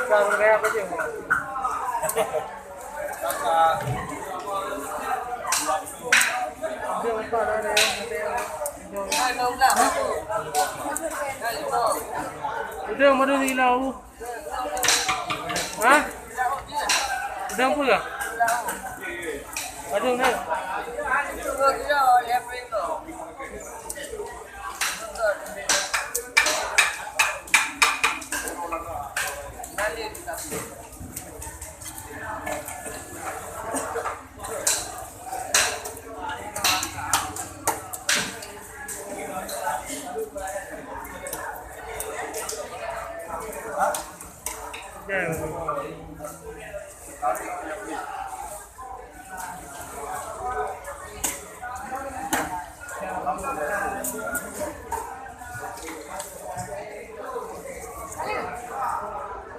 Càng nghe cái chuyện udah mau di lau, hah? Udah pun ya? Aduh nih.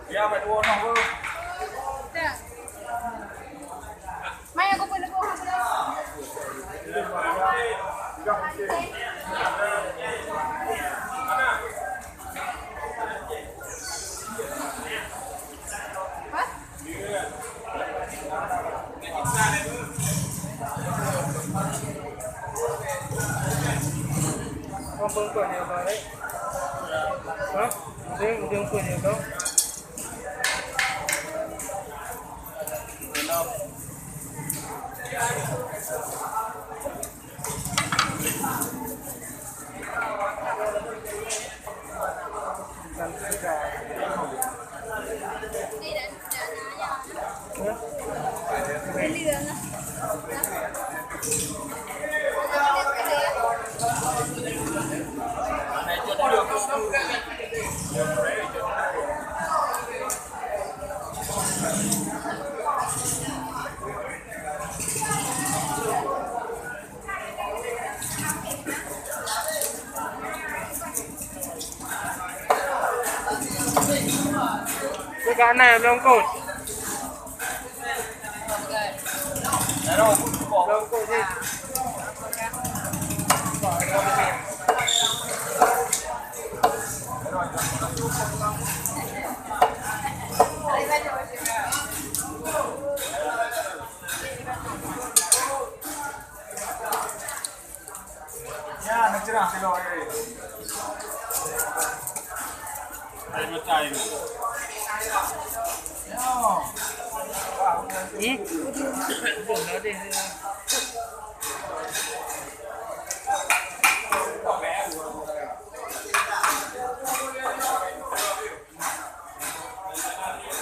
Ya, phải đua không? May ako pala po. Không phương quyền nhiều vào đấy. Hả? Dương quyền nhiều không? Cái cá này lông cột. Lông cột đi. Ya, nó chưa làm cái rồi. Đây mà chạy nữa. Ý. Đừng nói đi.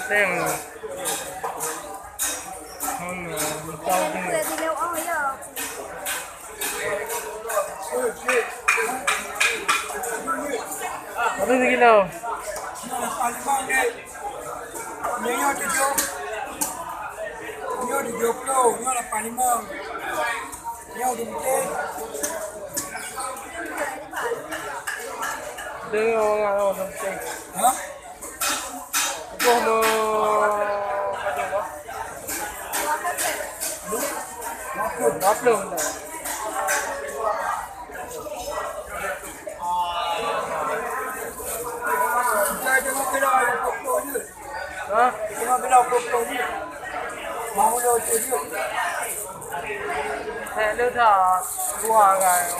Xem không trâu Thì leo oi giờ. có cái gì đâu Nyo di Joglo, nyo la Palimong, nyo di Mute. đừng ngồi không chơi Hả? cô mà cái gì đó ngáp luôn này Chơi cho nó cái đôi cục đồ như. hả Cho nó cái đầu cục đồ như. Mau đồ chơi như. hẹn đưa thả qua ngày